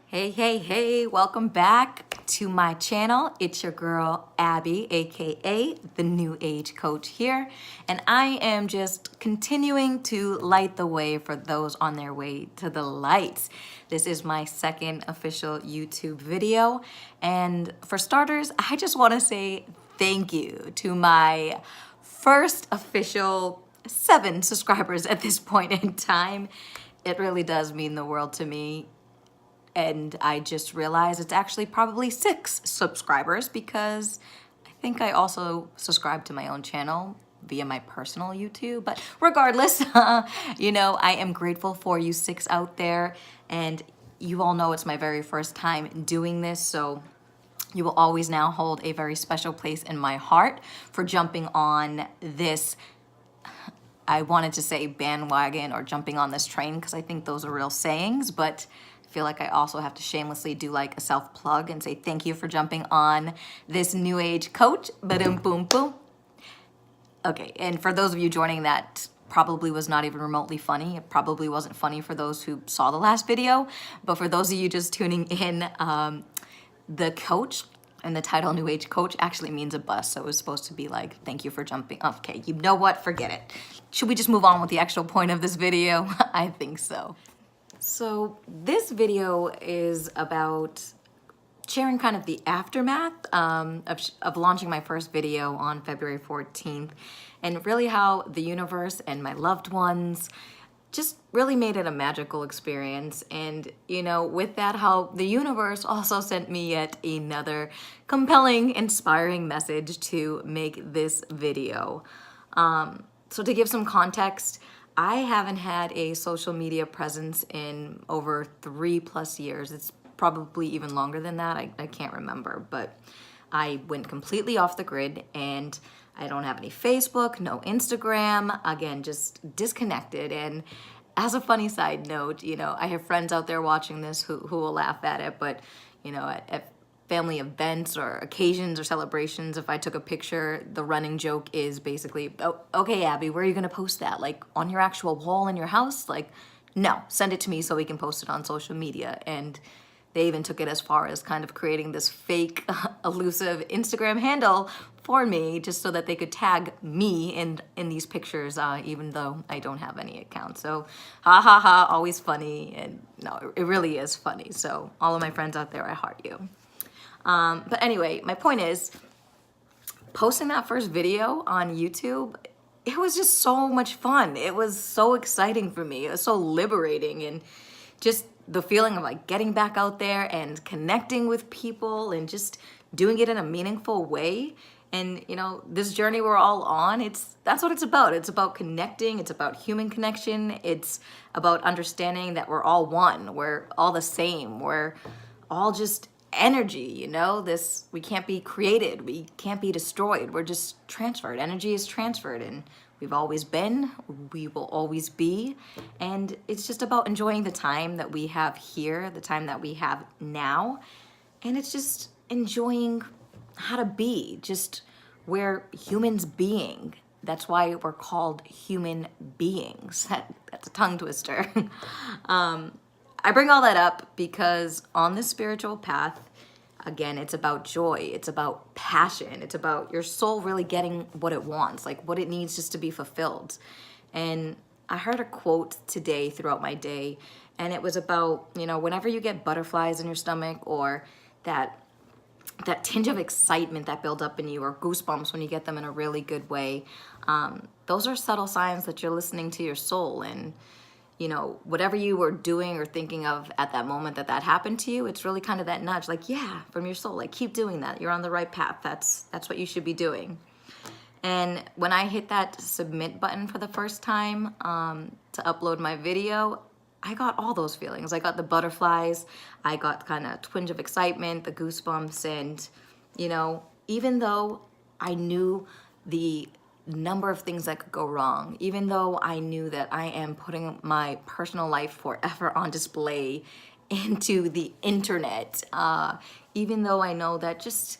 Hey, welcome back to my channel. It's your girl, Abby, AKA the New Age Coach here. And I am just continuing to light the way for those on their way to the lights. This is my second official YouTube video. And for starters, I just want to say thank you to my first official 7 subscribers at this point in time. It really does mean the world to me. And I just realized it's actually probably 6 subscribers because I think I also subscribe to my own channel via my personal YouTube. But regardless, you know, I am grateful for you 6 out there. And you all know it's my very first time doing this. So you will always now hold a very special place in my heart for jumping on this, I wanted to say bandwagon or jumping on this train because I think those are real sayings, but I feel like I also have to shamelessly do like a self plug and say thank you for jumping on this New Age Coach. Ba-dum, boom, boom. Okay, and for those of you joining, that probably was not even remotely funny. It probably wasn't funny for those who saw the last video, but for those of you just tuning in, the coach and the title New Age Coach actually means a bus. So it was supposed to be like, thank you for jumping. Okay, you know what? Forget it. Should we just move on with the actual point of this video? I think so. So this video is about sharing kind of the aftermath of launching my first video on February 14th and really how the universe and my loved ones just really made it a magical experience. And, you know, with that, how the universe also sent me yet another compelling, inspiring message to make this video. So to give some context, I haven't had a social media presence in over 3+ years. It's probably even longer than that. I can't remember, but I went completely off the grid and I don't have any Facebook, no Instagram, again, just disconnected. And as a funny side note, you know, I have friends out there watching this who will laugh at it, but, you know, at family events or occasions or celebrations, if I took a picture, the running joke is basically, oh, okay, Abby, where are you gonna post that? Like on your actual wall in your house? Like, no, send it to me so we can post it on social media. And they even took it as far as kind of creating this fake, elusive Instagram handle for me just so that they could tag me in these pictures, even though I don't have any account. So, ha ha ha, always funny. And no, it really is funny. So all of my friends out there, I heart you. But anyway, my point is, posting that first video on YouTube, it was just so much fun. It was so exciting for me. It was so liberating, and just the feeling of like getting back out there and connecting with people and just doing it in a meaningful way. And you know, this journey we're all on, that's what it's about. It's about connecting, it's about human connection, it's about understanding that we're all one, we're all the same, we're all just energy, you know, we can't be created, we can't be destroyed, we're just transferred. Energy is transferred, and we've always been, we will always be, and it's just about enjoying the time that we have here, the time that we have now, and it's just enjoying how to be, just we're humans being. That's why we're called human beings. That's a tongue twister. I bring all that up because on this spiritual path, again, it's about joy, it's about passion, it's about your soul really getting what it wants, like what it needs just to be fulfilled. And I heard a quote today throughout my day, and it was about, you know, whenever you get butterflies in your stomach or that tinge of excitement that builds up in you, or goosebumps when you get them in a really good way, those are subtle signs that you're listening to your soul. And you know, whatever you were doing or thinking of at that moment that happened to you, it's really kind of that nudge, like, yeah, from your soul, like, keep doing that. You're on the right path. That's what you should be doing. And when I hit that submit button for the first time to upload my video, I got all those feelings. I got the butterflies, I got kind of twinge of excitement, the goosebumps, and, you know, even though I knew the number of things that could go wrong, even though I knew that I am putting my personal life forever on display into the internet, even though I know that just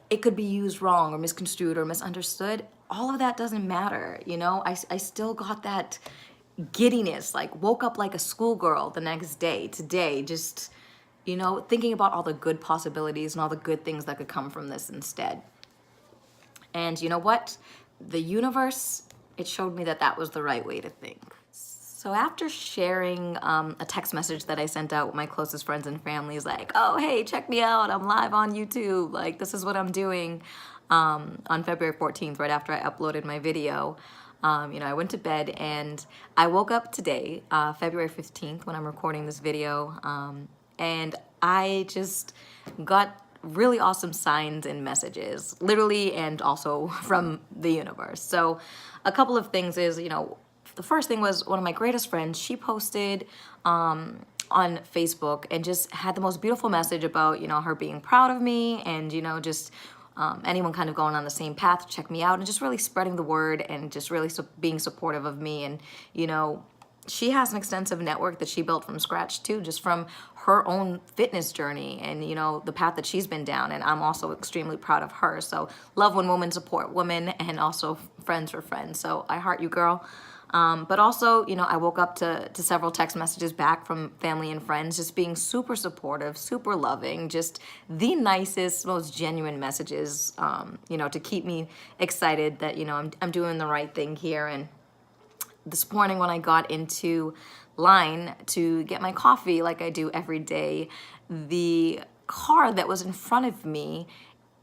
it could be used wrong or misconstrued or misunderstood, all of that doesn't matter. You know, I still got that giddiness, like woke up like a schoolgirl the next day, today, just you know, thinking about all the good possibilities and all the good things that could come from this instead. And you know what? The universe, it showed me that that was the right way to think. So after sharing a text message that I sent out with my closest friends and families, like, oh, hey, check me out, I'm live on YouTube, like, this is what I'm doing, on February 14th, right after I uploaded my video, you know, I went to bed and I woke up today, February 15th, when I'm recording this video, and I just got really awesome signs and messages, literally and also from the universe. So a couple of things is, you know, the first thing was one of my greatest friends, she posted on Facebook and just had the most beautiful message about, you know, her being proud of me and, you know, just anyone kind of going on the same path, check me out, and just really spreading the word and just really being supportive of me. And, you know, she has an extensive network that she built from scratch too, just from her own fitness journey and, you know, the path that she's been down. And I'm also extremely proud of her. So love when women support women, and also friends for friends. So I heart you, girl. But also, you know, I woke up to several text messages back from family and friends, just being super supportive, super loving, just the nicest, most genuine messages, you know, to keep me excited that, you know, I'm doing the right thing here. And this morning when I got into line to get my coffee like I do every day, the car that was in front of me,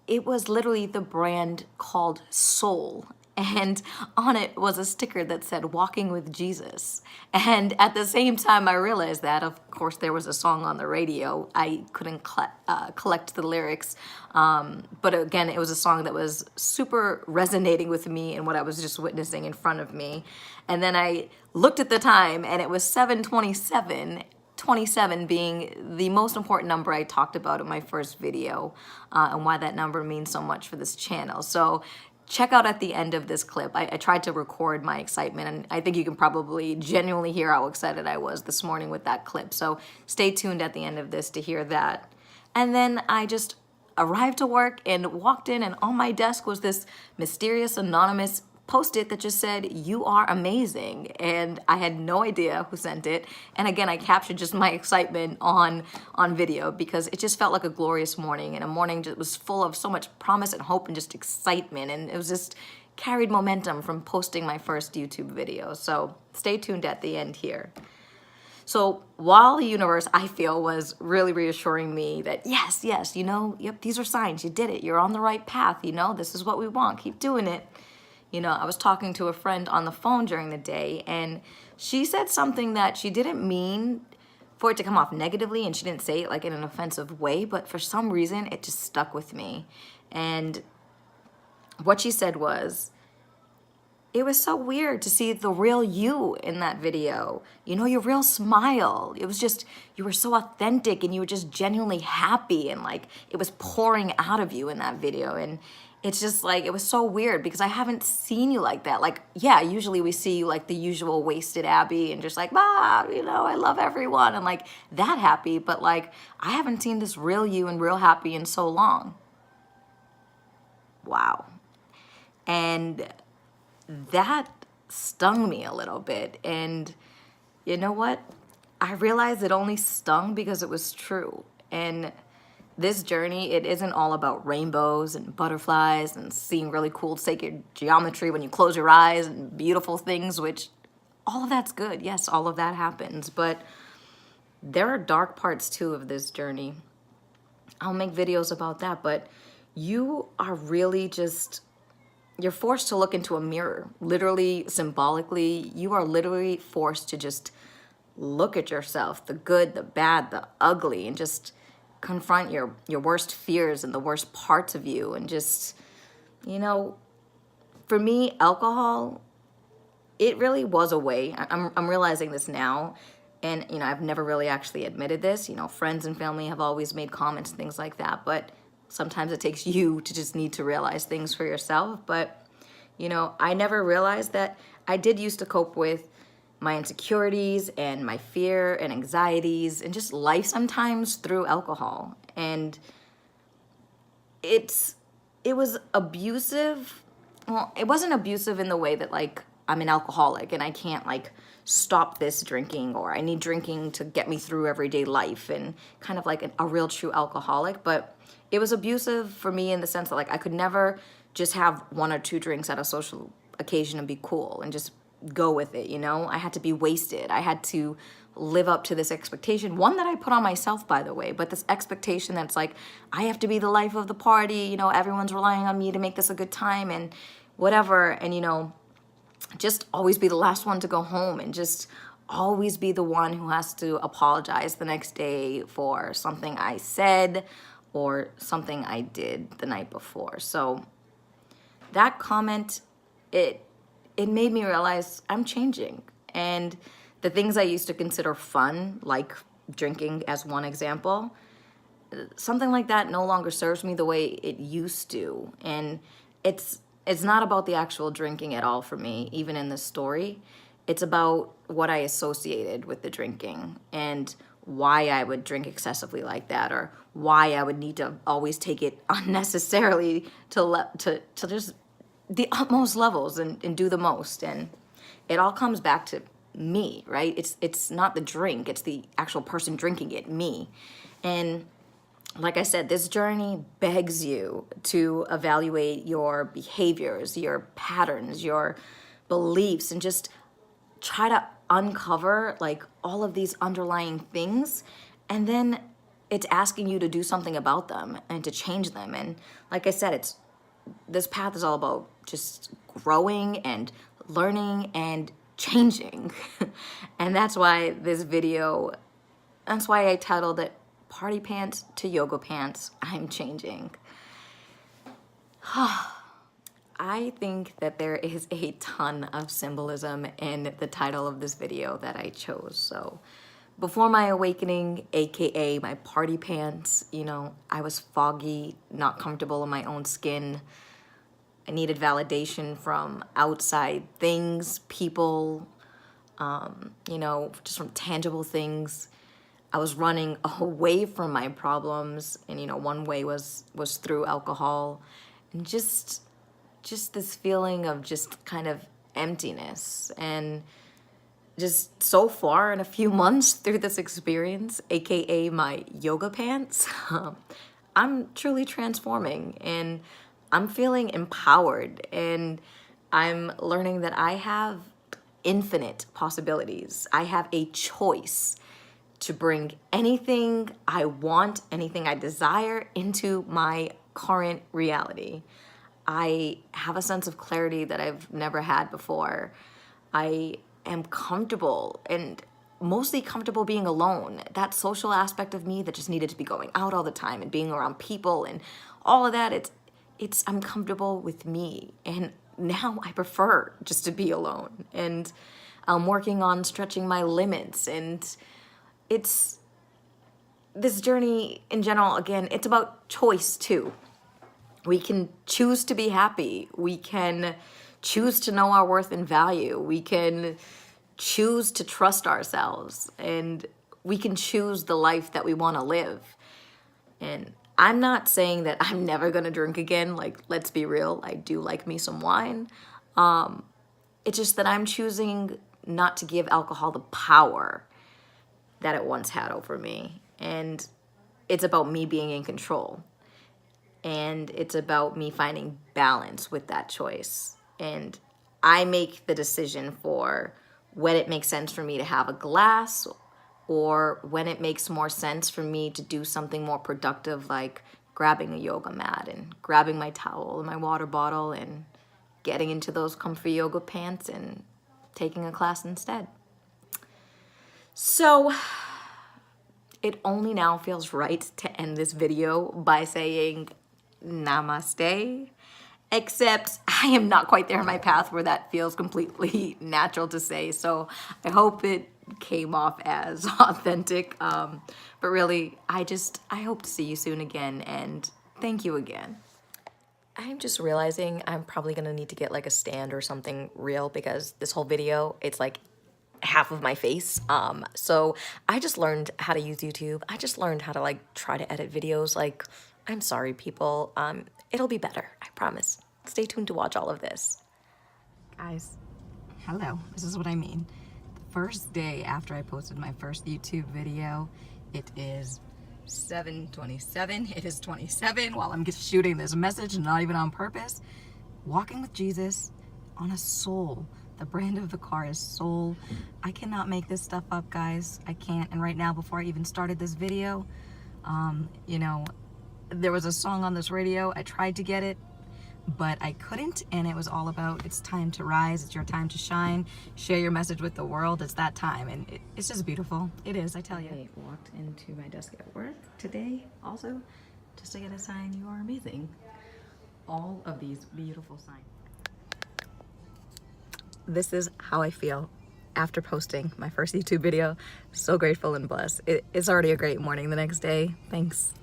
it was literally the brand called Soul. And on it was a sticker that said walking with Jesus. And at the same time I realized that, of course, there was a song on the radio. I couldn't collect the lyrics. But again, it was a song that was super resonating with me and what I was just witnessing in front of me. And then I looked at the time and it was 7:27. 27 being the most important number I talked about in my first video, and why that number means so much for this channel. So check out at the end of this clip. I tried to record my excitement, and I think you can probably genuinely hear how excited I was this morning with that clip. So stay tuned at the end of this to hear that. And then I just arrived to work and walked in, and on my desk was this mysterious anonymous post-it that just said, "You are amazing." And I had no idea who sent it. And again, I captured just my excitement on video because it just felt like a glorious morning, and a morning that was full of so much promise and hope and just excitement. And it was just carried momentum from posting my first YouTube video. So stay tuned at the end here. So while the universe, I feel, was really reassuring me that yes, you know, yep, these are signs, you did it, you're on the right path, you know, this is what we want, keep doing it. You know, I was talking to a friend on the phone during the day, and she said something that she didn't mean for it to come off negatively, and she didn't say it like in an offensive way, but for some reason it just stuck with me. And what she said was, it was so weird to see the real you in that video. You know, your real smile. It was just, you were so authentic and you were just genuinely happy, and like it was pouring out of you in that video. And it's just like, it was so weird because I haven't seen you like that. Like, yeah, usually we see you like the usual wasted Abby and just like, you know, I love everyone and like that happy. But like, I haven't seen this real you and real happy in so long. Wow. And that stung me a little bit. And you know what? I realized it only stung because it was true. And this journey, it isn't all about rainbows and butterflies and seeing really cool sacred geometry when you close your eyes and beautiful things, which all of that's good. Yes, all of that happens. But there are dark parts too of this journey. I'll make videos about that, but you are really just, you're forced to look into a mirror, literally, symbolically. You are literally forced to just look at yourself, the good, the bad, the ugly, and just confront your worst fears and the worst parts of you. And just, you know, for me, alcohol, it really was a way. I'm realizing this now. And, you know, I've never really actually admitted this. You know, friends and family have always made comments and things like that. But sometimes it takes you to just need to realize things for yourself. But, you know, I never realized that I did used to cope with my insecurities and my fear and anxieties and just life sometimes through alcohol. And it was abusive. Well, it wasn't abusive in the way that like I'm an alcoholic and I can't like stop this drinking, or I need drinking to get me through everyday life, and kind of like a real true alcoholic. But it was abusive for me in the sense that like I could never just have 1 or 2 drinks at a social occasion and be cool and just go with it, you know? I had to be wasted. I had to live up to this expectation, one that I put on myself, by the way, but this expectation that's like, I have to be the life of the party, you know, everyone's relying on me to make this a good time and whatever, and, you know, just always be the last one to go home and just always be the one who has to apologize the next day for something I said or something I did the night before. So that comment, it made me realize I'm changing. And the things I used to consider fun, like drinking as one example, something like that no longer serves me the way it used to. And it's not about the actual drinking at all for me, even in this story. It's about what I associated with the drinking and why I would drink excessively like that, or why I would need to always take it unnecessarily to just the utmost levels and do the most. And it all comes back to me, right? It's not the drink, it's the actual person drinking it, me. And like I said, this journey begs you to evaluate your behaviors, your patterns, your beliefs, and just try to uncover like all of these underlying things. And then it's asking you to do something about them and to change them. And like I said, this path is all about just growing and learning and changing. And that's why I titled it Party Pants to Yoga Pants, I'm Changing. I think that there is a ton of symbolism in the title of this video that I chose. So before my awakening, AKA my party pants, you know, I was foggy, not comfortable in my own skin. I needed validation from outside things, people, you know, just from tangible things. I was running away from my problems, and, you know, one way was through alcohol, and just this feeling of just kind of emptiness. And just so far in a few months through this experience, AKA my yoga pants, I'm truly transforming, and I'm feeling empowered, and I'm learning that I have infinite possibilities. I have a choice to bring anything I want, anything I desire into my current reality. I have a sense of clarity that I've never had before. I am comfortable, and mostly comfortable being alone. That social aspect of me that just needed to be going out all the time and being around people and all of that, I'm comfortable with me. And now I prefer just to be alone. And I'm working on stretching my limits, and it's this journey in general, again, it's about choice too. We can choose to be happy. We can choose to know our worth and value. We can choose to trust ourselves, and we can choose the life that we want to live. And I'm not saying that I'm never going to drink again. Like, let's be real. I do like me some wine. It's just that I'm choosing not to give alcohol the power that it once had over me. And it's about me being in control. And it's about me finding balance with that choice. And I make the decision for when it makes sense for me to have a glass, or when it makes more sense for me to do something more productive, like grabbing a yoga mat and grabbing my towel and my water bottle and getting into those comfy yoga pants and taking a class instead. So it only now feels right to end this video by saying namaste, except I am not quite there in my path where that feels completely natural to say. So I hope it came off as authentic. But really, I hope to see you soon again, and thank you again. I'm just realizing I'm probably gonna need to get like a stand or something real, because this whole video, it's like half of my face. So I just learned how to use YouTube. I just learned how to like try to edit videos. Like, I'm sorry, people. It'll be better, I promise. Stay tuned to watch all of this. Guys, hello. This is what I mean. first day after I posted my first YouTube video. It is 7:27. It is 27 while I'm just shooting this message, not even on purpose. Walking with Jesus on a Soul. The brand of the car is Soul. I cannot make this stuff up, guys. I can't. And right now, before I even started this video, you know, there was a song on this radio. I tried to get it, but I couldn't, and it was all about it's time to rise, it's your time to shine, share your message with the world. It's that time, and it's just beautiful. It is, I tell you. I walked into my desk at work today also just to get a sign, you are amazing. All of these beautiful signs. This is how I feel after posting my first YouTube video. So grateful and blessed. It's already a great morning the next day. Thanks.